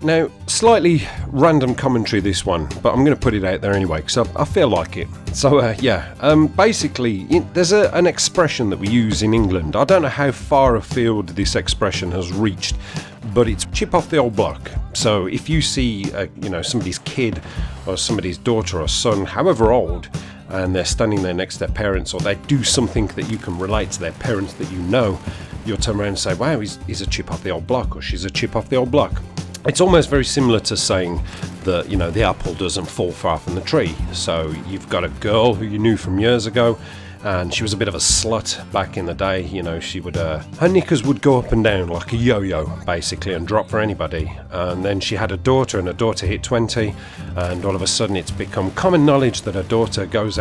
Now, slightly random commentary this one, but I'm going to put it out there anyway, because I feel like it. So, basically, there's an expression that we use in England. I don't know how far afield this expression has reached, but it's chip off the old block. So, if you see, somebody's kid, or somebody's daughter or son, however old, and they're standing there next to their parents, or they do something that you can relate to their parents that you know, you'll turn around and say, wow, he's a chip off the old block, or she's a chip off the old block. It's almost very similar to saying that, the apple doesn't fall far from the tree. So you've got a girl who you knew from years ago, and she was a bit of a slut back in the day. She would, her knickers would go up and down like a yo-yo, basically, and drop for anybody. And then she had a daughter, and her daughter hit 20, and all of a sudden it's become common knowledge that her daughter goes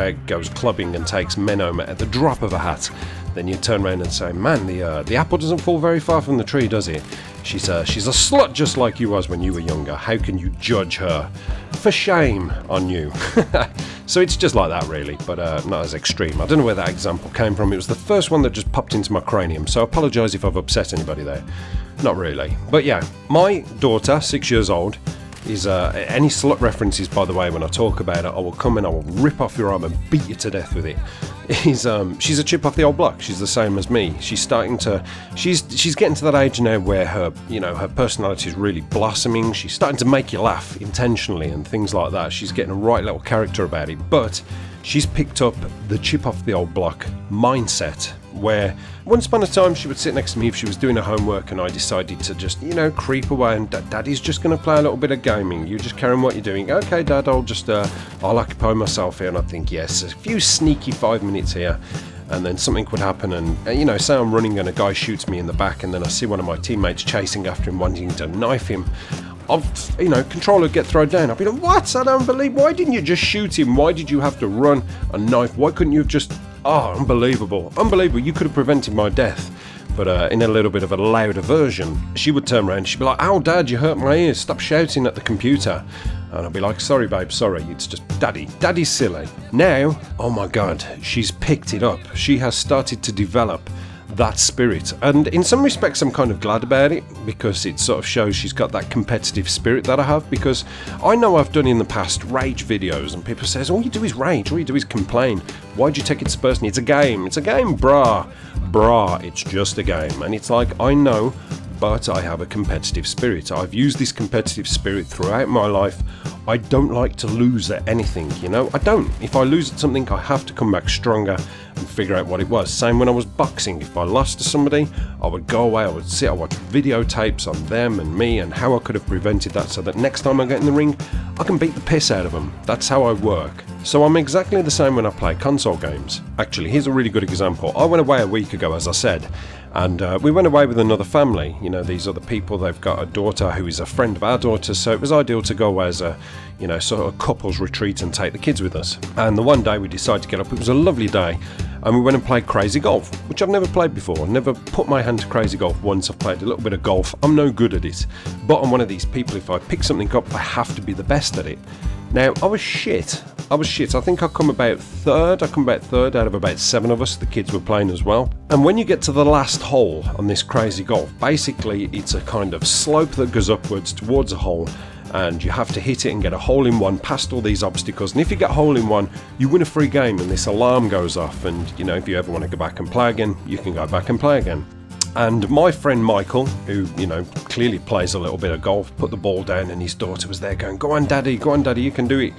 clubbing and takes men home at the drop of a hat. Then you turn around and say, man, the apple doesn't fall very far from the tree, does it? She's a slut just like you was when you were younger. How can you judge her? For shame on you. So it's just like that, really, but not as extreme. I don't know where that example came from. It was the first one that just popped into my cranium, so I apologise if I've upset anybody there. Not really. But yeah, my daughter, 6 years old, is any slut references, by the way, when I talk about it, I will come and I will rip off your arm and beat you to death with it. She's a chip off the old block. She's the same as me. She's getting to that age now where her personality is really blossoming. She's starting to make you laugh intentionally and things like that. She's getting a right little character about it, but she's picked up the chip off the old block mindset, where once upon a time she would sit next to me if she was doing her homework and I decided to just, creep away and Daddy's just going to play a little bit of gaming. You just carry on what you're doing. Okay, Dad, I'll occupy myself here. And I'd think, yes, a few sneaky 5 minutes here. And then something would happen and, say I'm running and a guy shoots me in the back and then I see one of my teammates chasing after him, wanting to knife him. Controller would get thrown down. I'd be like, what? I don't believe, why didn't you just shoot him? Why did you have to run a knife? Why couldn't you have just, unbelievable. Unbelievable, you could have prevented my death. But in a little bit of a louder version, she would turn around and she'd be like, ow, Dad, you hurt my ears, stop shouting at the computer. And I'd be like, sorry, babe, sorry, it's just Daddy's silly. Now, oh my God, she's picked it up. She has started to develop that spirit, and in some respects I'm kind of glad about it, because it sort of shows she's got that competitive spirit that I have, because I know I've done in the past rage videos and people says all you do is rage, all you do is complain, why'd you take it so personally, it's a game, brah, it's just a game. And it's like, I know, but I have a competitive spirit. I've used this competitive spirit throughout my life. I don't like to lose at anything, I don't. If I lose at something, I have to come back stronger and figure out what it was. Same when I was boxing. If I lost to somebody, I would go away, I would watch videotapes on them and me and how I could have prevented that, so that next time I get in the ring, I can beat the piss out of them. That's how I work. So I'm exactly the same when I play console games. Actually, here's a really good example. I went away a week ago, as I said, and we went away with another family. These other people, they've got a daughter who is a friend of our daughter, so it was ideal to go away as a, sort of a couples retreat and take the kids with us. And the one day we decided to get up, it was a lovely day, and we went and played Crazy Golf, which I've never played before. Never put my hand to Crazy Golf once. I've played a little bit of golf. I'm no good at it, but I'm one of these people, if I pick something up, I have to be the best at it. Now, I was shit. I think I come about third. Out of about 7 of us. The kids were playing as well. And when you get to the last hole on this Crazy Golf, basically it's a kind of slope that goes upwards towards a hole, and you have to hit it and get a hole in one past all these obstacles. And if you get a hole in one, you win a free game, and this alarm goes off, and if you ever want to go back and play again, you can go back and play again. And my friend Michael, who, clearly plays a little bit of golf, put the ball down, and his daughter was there going, go on daddy, you can do it.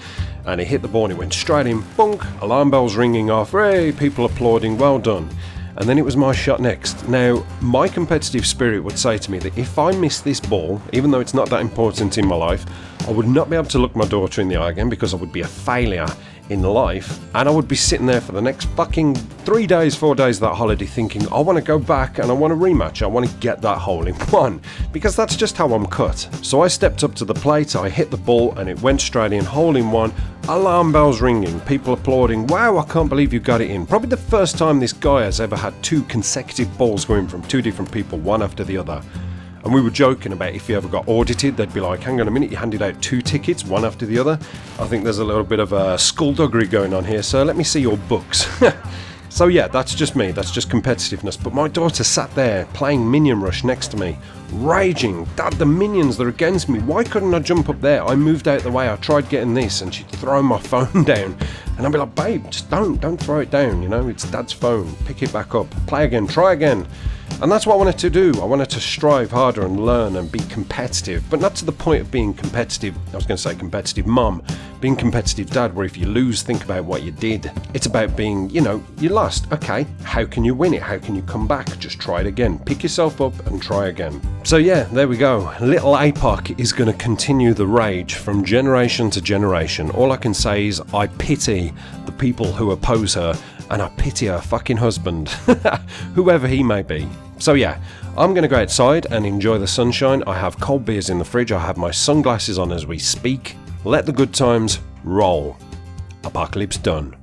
And he hit the ball and it went straight in, bunk, alarm bells ringing off, hooray, people applauding, well done. And then it was my shot next. Now, my competitive spirit would say to me that if I miss this ball, even though it's not that important in my life, I would not be able to look my daughter in the eye again, because I would be a failure in life, and I would be sitting there for the next fucking 3 days, 4 days of that holiday thinking, I want to go back and I want a rematch, I want to get that hole in one, because that's just how I'm cut. So I stepped up to the plate, I hit the ball and it went straight in, hole in one, alarm bells ringing, people applauding, wow, I can't believe you got it in. Probably the first time this guy has ever had 2 consecutive balls going from 2 different people, one after the other. And we were joking about if you ever got audited, they'd be like, hang on a minute, you handed out 2 tickets, one after the other. I think there's a little bit of a skullduggery going on here, so let me see your books. So yeah, that's just me, that's just competitiveness. But my daughter sat there playing Minion Rush next to me, raging, Dad, the minions, they're against me, why couldn't I jump up there? I moved out the way, I tried getting this, and she'd throw my phone down. And I'd be like, babe, just don't throw it down, you know, it's Dad's phone, pick it back up, play again, try again. And that's what I wanted to do. I wanted to strive harder and learn and be competitive, but not to the point of being competitive, I was going to say competitive mum, being competitive dad, where if you lose, think about what you did. It's about being, you know, you lost, okay, how can you win it? How can you come back? Just try it again. Pick yourself up and try again. So yeah, there we go. Little APOC is going to continue the rage from generation to generation. All I can say is I pity the people who oppose her, and I pity her fucking husband, whoever he may be. So yeah, I'm going to go outside and enjoy the sunshine. I have cold beers in the fridge. I have my sunglasses on as we speak. Let the good times roll. Apocalypse done.